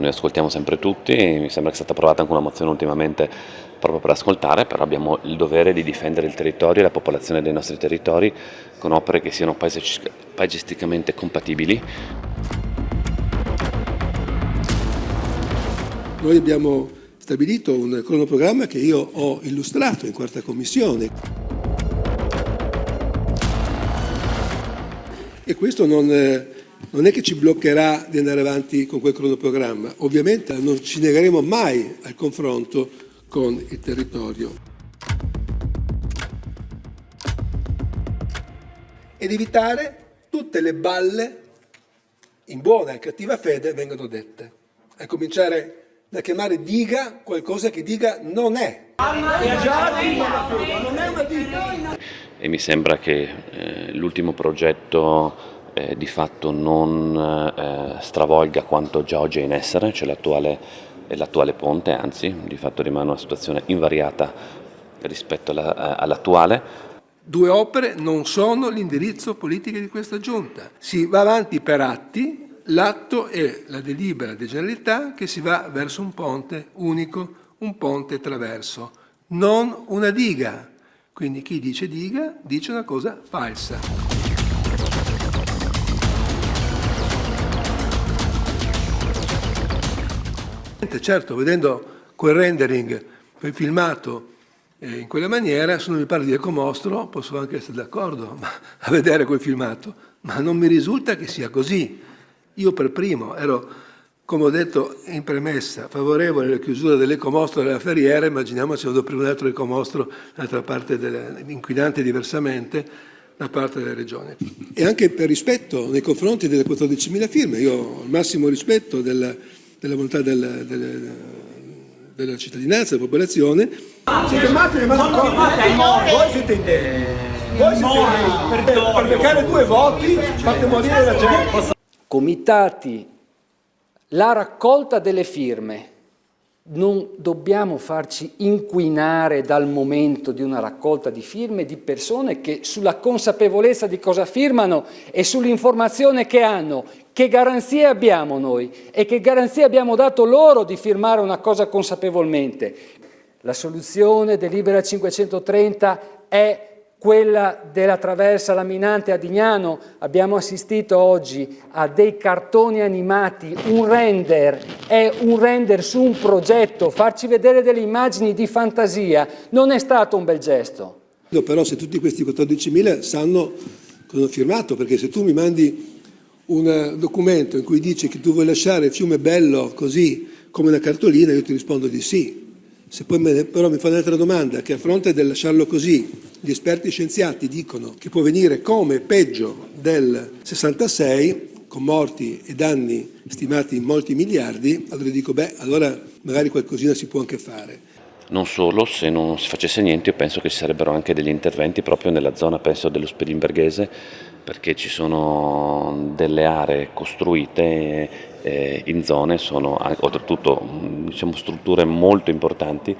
Noi ascoltiamo sempre tutti, mi sembra che sia stata approvata anche una mozione ultimamente proprio per ascoltare, però abbiamo il dovere di difendere il territorio e la popolazione dei nostri territori con opere che siano paesaggisticamente compatibili. Noi abbiamo stabilito un cronoprogramma che io ho illustrato in quarta commissione. E questo non è che ci bloccherà di andare avanti con quel cronoprogramma. Ovviamente non ci negheremo mai al confronto con il territorio. Ed evitare tutte le balle, in buona e cattiva fede, vengono dette. A cominciare da chiamare diga qualcosa che diga non è. Non è una diga. E mi sembra che l'ultimo progetto di fatto non stravolga quanto già oggi è in essere, cioè l'attuale ponte, anzi di fatto rimane una situazione invariata rispetto all'attuale. 2 opere non sono l'indirizzo politico di questa Giunta. Si va avanti per atti, l'atto è la delibera di Generalità che si va verso un ponte unico, un ponte traverso, non una diga. Quindi chi dice diga dice una cosa falsa. Certo, vedendo quel rendering, quel filmato in quella maniera, se non mi parli di ecomostro posso anche essere d'accordo a vedere quel filmato, ma non mi risulta che sia così. Io per primo ero, come ho detto in premessa, favorevole alla chiusura dell'ecomostro della Ferriera. Immaginiamoci dopo un altro ecomostro dall'altra parte, inquinante diversamente, da parte delle regioni. E anche per rispetto nei confronti delle 14.000 firme. Io ho il massimo rispetto della volontà della cittadinanza, della popolazione. Siete matti, voi siete in per beccare 2 voti fate morire la gente. Comitati, la raccolta delle firme. Non dobbiamo farci inquinare dal momento di una raccolta di firme di persone che sulla consapevolezza di cosa firmano e sull'informazione che hanno, che garanzie abbiamo noi e che garanzie abbiamo dato loro di firmare una cosa consapevolmente. La soluzione delibera 530 è quella della traversa laminante a Dignano. Abbiamo assistito oggi a dei cartoni animati, è un render su un progetto, farci vedere delle immagini di fantasia non è stato un bel gesto. Però se tutti questi 14.000 sanno cosa ho firmato, perché se tu mi mandi un documento in cui dici che tu vuoi lasciare il fiume bello così come una cartolina, io ti rispondo di sì. Se poi però mi fa un'altra domanda, che a fronte del lasciarlo così, gli esperti scienziati dicono che può venire come peggio del 66, con morti e danni stimati in molti miliardi, allora dico, allora magari qualcosina si può anche fare. Non solo, se non si facesse niente io penso che ci sarebbero anche degli interventi proprio nella zona, penso dello Spilimberghese, perché ci sono delle aree costruite in zone, sono oltretutto diciamo, strutture molto importanti,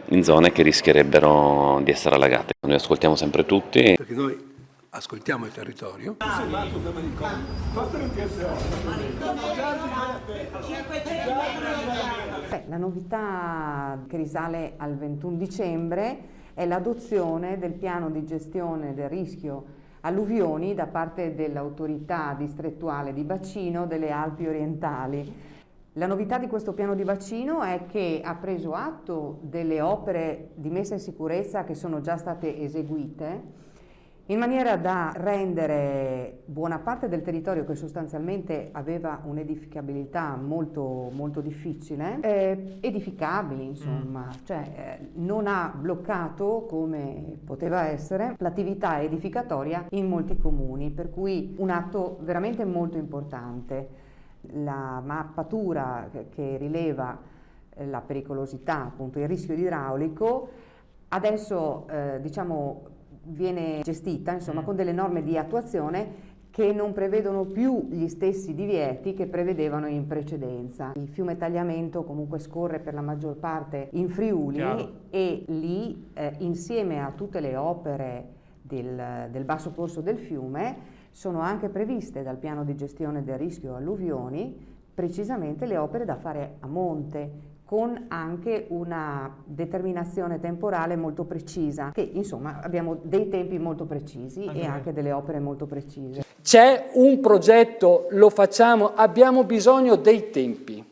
in zone che rischierebbero di essere allagate. Noi ascoltiamo sempre tutti. Perché noi ascoltiamo il territorio. La novità che risale al 21 dicembre è l'adozione del piano di gestione del rischio alluvioni da parte dell'autorità distrettuale di bacino delle Alpi orientali. La novità di questo piano di bacino è che ha preso atto delle opere di messa in sicurezza che sono già state eseguite, in maniera da rendere buona parte del territorio, che sostanzialmente aveva un'edificabilità molto, molto difficile, edificabili, insomma, cioè non ha bloccato, come poteva essere, l'attività edificatoria in molti comuni, per cui un atto veramente molto importante. La mappatura che rileva la pericolosità, appunto il rischio idraulico, adesso diciamo viene gestita insomma con delle norme di attuazione che non prevedono più gli stessi divieti che prevedevano in precedenza. Il fiume Tagliamento comunque scorre per la maggior parte in Friuli. Chiaro. E lì insieme a tutte le opere del basso corso del fiume sono anche previste dal piano di gestione del rischio alluvioni precisamente le opere da fare a monte, con anche una determinazione temporale molto precisa, che insomma abbiamo dei tempi molto precisi e anche delle opere molto precise. C'è un progetto, lo facciamo, abbiamo bisogno dei tempi,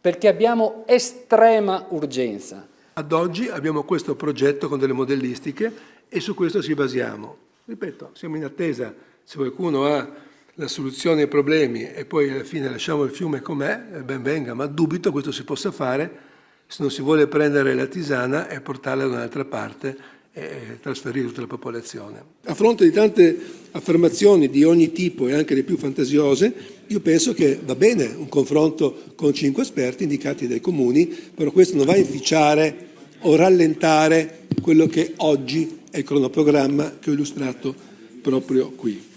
perché abbiamo estrema urgenza. Ad oggi abbiamo questo progetto con delle modellistiche e su questo ci basiamo. Ripeto, siamo in attesa, se qualcuno ha la soluzione ai problemi e poi alla fine lasciamo il fiume com'è, ben venga, ma dubito questo si possa fare se non si vuole prendere la tisana e portarla da un'altra parte e trasferire tutta la popolazione. A fronte di tante affermazioni di ogni tipo e anche le più fantasiose, io penso che va bene un confronto con 5 esperti indicati dai comuni, però questo non va a inficiare o rallentare quello che oggi è il cronoprogramma che ho illustrato proprio qui.